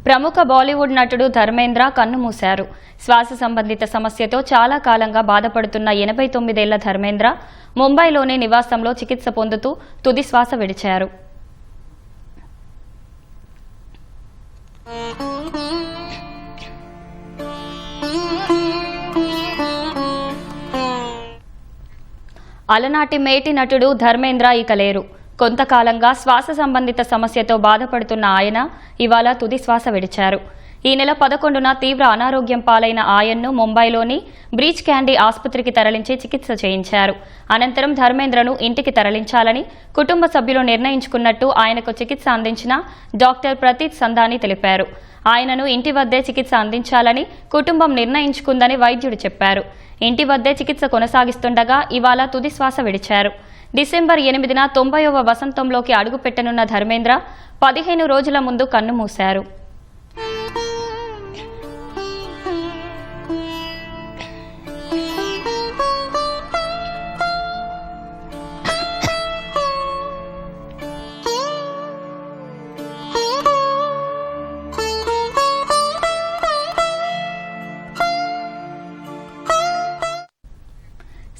ప్రముఖ బాలీవుడ్ నటుడు ధర్మేంద్ర కన్నుమూశారు. శ్వాస సంబంధిత సమస్యతో చాలా కాలంగా బాధపడుతున్న 89 ఏళ్ల ధర్మేంద్ర ముంబైలోని నివాసంలో చికిత్స పొందుతూ తుది శ్వాస విడిచారు. అలనాటి మేటి నటుడు ధర్మేంద్ర ఇక లేరు. కొంతకాలంగా శ్వాస సంబంధిత సమస్యతో బాధపడుతున్న ఆయన ఇవాళ తుది శ్వాస విడిచారు. ఈ నెల 11న తీవ్ర అనారోగ్యం పాలైన ఆయన్ను ముంబైలోని బ్రీచ్ క్యాండీ ఆసుపత్రికి తరలించి చికిత్స చేయించారు. అనంతరం ధర్మేంద్రను ఇంటికి తరలించాలని కుటుంబ సభ్యులు నిర్ణయించుకున్నట్టు ఆయనకు చికిత్స అందించిన డాక్టర్ ప్రతీత్ సంధాని తెలిపారు. ఆయనను ఇంటి వద్దే చికిత్స అందించాలని కుటుంబం నిర్ణయించుకుందని వైద్యుడు చెప్పారు. ఇంటి వద్దే చికిత్స కొనసాగిస్తుండగా ఇవాళ తుది శ్వాస విడిచారు. డిసెంబర్ 8న 90వ వసంతంలోకి అడుగుపెట్టనున్న ధర్మేంద్ర 15 రోజుల ముందు కన్నుమూశారు.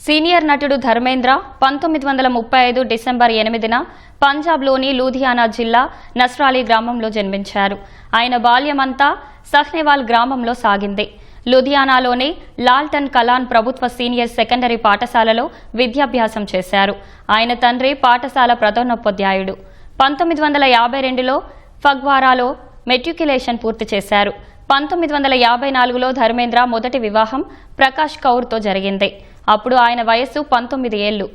సీనియర్ నటుడు ధర్మేంద్ర 1935 డిసెంబర్ 8న పంజాబ్లోని లూధియానా జిల్లా నస్రాలి గ్రామంలో జన్మించారు. ఆయన బాల్యమంతా సహ్నేవాల్ గ్రామంలో సాగింది. లూధియానాలోని లాల్టన్ కలాన్ ప్రభుత్వ సీనియర్ సెకండరీ పాఠశాలలో విద్యాభ్యాసం చేశారు. ఆయన తండ్రి పాఠశాల ప్రధానోపాధ్యాయుడు. 1952లో ఫగ్వారాలో మెట్రిక్యులేషన్ పూర్తి చేశారు. 1954లో ధర్మేంద్ర మొదటి వివాహం ప్రకాష్ కౌర్తో జరిగింది. అప్పుడు ఆయన వయస్సు 19 ఏళ్లు.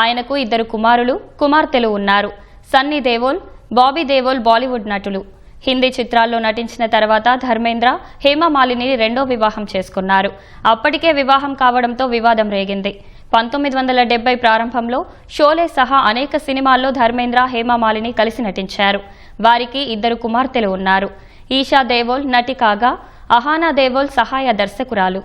ఆయనకు 2 కుమారులు, కుమార్తెలు ఉన్నారు. సన్నీ దేవోల్, బాబీ దేవోల్ బాలీవుడ్ నటులు. హిందీ చిత్రాల్లో నటించిన తర్వాత ధర్మేంద్ర హేమమాలిని రెండో వివాహం చేసుకున్నారు. అప్పటికే వివాహం కావడంతో వివాదం రేగింది. 1970 ప్రారంభంలో షోలే సహా అనేక సినిమాల్లో ధర్మేంద్ర హేమమాలిని కలిసి నటించారు. వారికి 2 కుమార్తెలు ఉన్నారు. ఈషా దేవోల్ నటి కాగా అహానా దేవోల్ సహాయ దర్శకురాలు.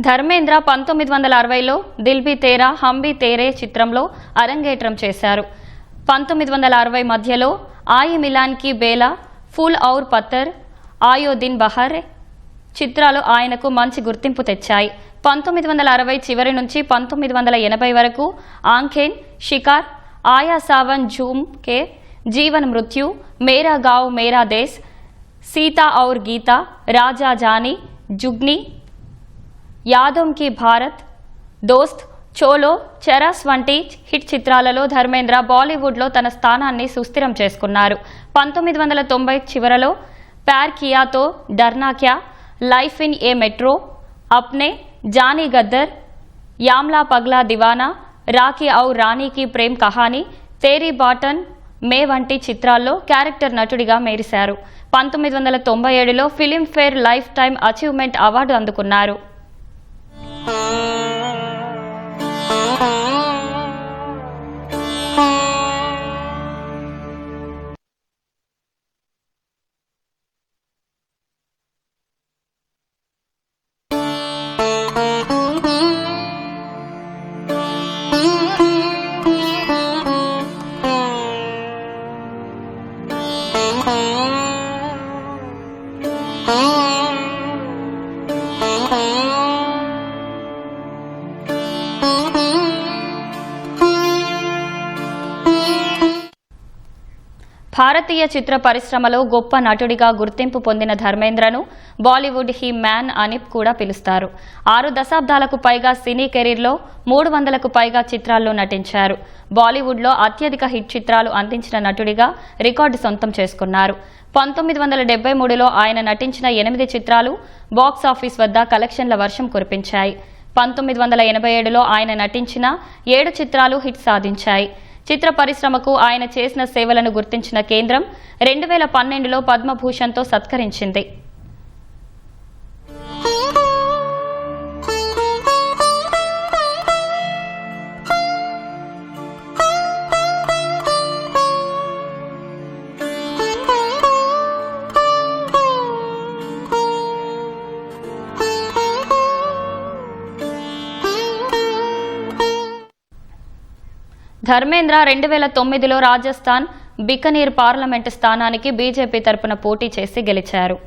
ధర్మేంద్ర 1960లో దిల్ భీ తేరా హమ్ భీ తేరే చిత్రంలో అరంగేట్రం చేశారు. 1960 మధ్యలో ఆయ్ మిలాన్ కి బేలా, ఫూల్ ఔర్ పత్తర్, ఆయో దిన్ బహర్ చిత్రాలు ఆయనకు మంచి గుర్తింపు తెచ్చాయి. 1960 చివరి నుంచి 1980 వరకు ఆంఖేన్, షికార్, ఆయా సావన్ జూమ్ కే, జీవన్ మృత్యు, మేరా గావ్ మేరా దేశ్, సీతా ఔర్ గీతా, రాజా జానీ, జుగ్ని, యాదోం కి భారత్, దోస్త్, చోలో, చెరాస్ వంటి హిట్ చిత్రాలలో ధర్మేంద్ర బాలీవుడ్లో తన స్థానాన్ని సుస్థిరం చేసుకున్నారు. 1990 చివరలో ప్యార్ కియాతో డర్నా క్యా, life in a metro, Apne, Johnny Gaddar, యామ్లా Pagla దివానా, రాఖీ ఔర్ రాణీకి ప్రేమ్ కహానీ, తేరీ బాటన్ మే వంటి చిత్రాల్లో క్యారెక్టర్ నటుడిగా మెరిశారు. 1997లో Filmfare life time achievement award అందుకున్నారు. భారతీయ చిత్ర పరిశ్రమలో గొప్ప నటుడిగా గుర్తింపు పొందిన ధర్మేంద్రను బాలీవుడ్ హీ మ్యాన్ అని కూడా పిలుస్తారు. 6 దశాబ్దాలకు పైగా సినీ కెరీర్లో 300కు పైగా చిత్రాల్లో నటించారు. బాలీవుడ్లో అత్యధిక హిట్ చిత్రాలు అందించిన నటుడిగా రికార్డు సొంతం చేసుకున్నారు. 1973లో ఆయన నటించిన 8 చిత్రాలు బాక్సాఫీస్ వద్ద కలెక్షన్ల వర్షం కురిపించాయి. 1987లో ఆయన నటించిన 7 చిత్రాలు హిట్ సాధించాయి. చిత్ర పరిశ్రమకు ఆయన చేసిన సేవలను గుర్తించిన కేంద్రం 2012లో పద్మభూషణ్తో సత్కరించింది. ధర్మేంద్ర 2009లో రాజస్థాన్ బికనీర్ పార్లమెంటు స్థానానికి బీజేపీ తరపున పోటీ చేసి గెలిచారు.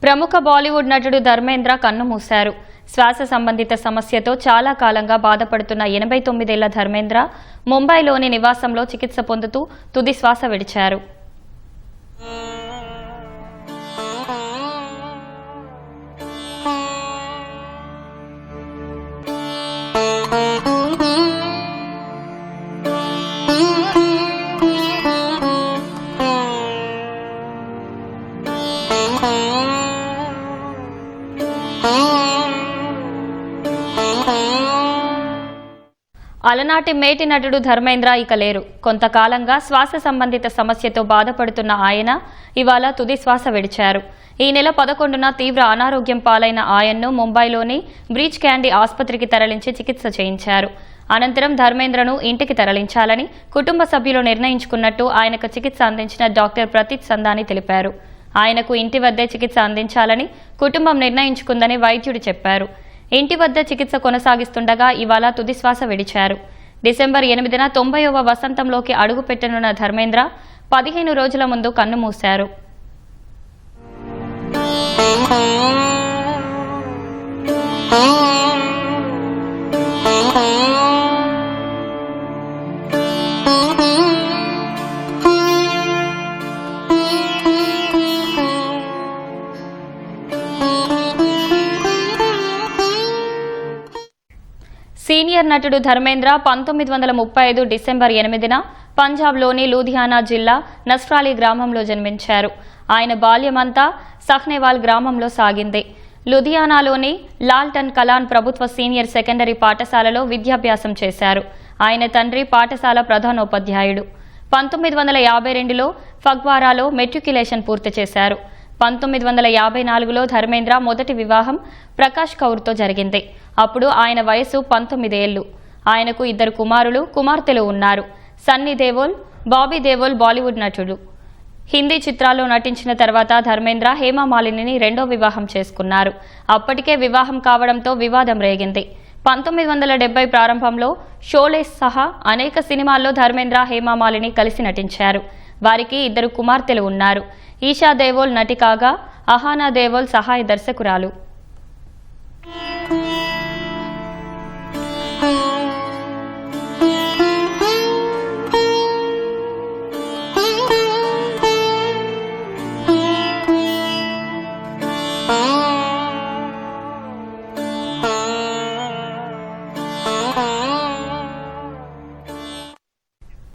ప్రముఖ బాలీవుడ్ నటుడు ధర్మేంద్ర కన్నుమూశారు. శ్వాస సంబంధిత సమస్యతో చాలా కాలంగా బాధపడుతున్న 89 ఏళ్ల ధర్మేంద్ర ముంబైలోని నివాసంలో చికిత్స పొందుతూ తుది శ్వాస విడిచారు. అలనాటి మేటి నటుడు ధర్మేంద్ర ఇక లేరు. కొంతకాలంగా శ్వాస సంబంధిత సమస్యతో బాధపడుతున్న ఆయన ఇవాళ తుది శ్వాస విడిచారు. ఈ నెల 11న తీవ్ర అనారోగ్యం పాలైన ఆయన్ను ముంబైలోని బ్రీచ్ క్యాండీ ఆసుపత్రికి తరలించి చికిత్స చేయించారు. అనంతరం ధర్మేంద్రను ఇంటికి తరలించాలని కుటుంబ సభ్యులు నిర్ణయించుకున్నట్టు ఆయనకు చికిత్స అందించిన డాక్టర్ ప్రతీత్ సందాని తెలిపారు. ఆయనకు ఇంటి వద్దే చికిత్స అందించాలని కుటుంబం నిర్ణయించుకుందని వైద్యుడు చెప్పారు. ఇంటి వద్ద చికిత్స కొనసాగిస్తుండగా ఇవాళ తుది శ్వాస విడిచారు. డిసెంబర్ 8న 90వ వసంతంలోకి అడుగుపెట్టనున్న ధర్మేంద్ర 15 రోజుల ముందు కన్నుమూశారు. సీనియర్ నటుడు ధర్మేంద్ర 1935 డిసెంబర్ 8న పంజాబ్లోని లూధియానా జిల్లా నస్రాలి గ్రామంలో జన్మించారు. ఆయన బాల్యమంతా సఖ్నేవాల్ గ్రామంలో సాగింది. లూధియానాలోని లాల్టన్ కలాన్ ప్రభుత్వ సీనియర్ సెకండరీ పాఠశాలలో విద్యాభ్యాసం చేశారు. ఆయన తండ్రి పాఠశాల ప్రధానోపాధ్యాయుడు. 1952లో ఫగ్వారాలో మెట్రిక్యులేషన్ పూర్తి చేశారు. 1954లో ధర్మేంద్ర మొదటి వివాహం ప్రకాష్ కౌర్తో జరిగింది. అప్పుడు ఆయన వయసు 19 ఏళ్లు. ఆయనకు 2 కుమారులు, కుమార్తెలు ఉన్నారు. సన్నీ దేవోల్, బాబీ దేవోల్ బాలీవుడ్ నటుడు. హిందీ చిత్రాల్లో నటించిన తర్వాత ధర్మేంద్ర హేమామాలినిని రెండో వివాహం చేసుకున్నారు. అప్పటికే వివాహం కావడంతో వివాదం రేగింది. 1970 ప్రారంభంలో షోలే సహా అనేక సినిమాల్లో ధర్మేంద్ర హేమామాలిని కలిసి నటించారు. వారికి 2 కుమార్తెలు ఉన్నారు. ఈషా దేవోల్ నటి కాగా అహానా దేవోల్ సహాయ దర్శకురాలు.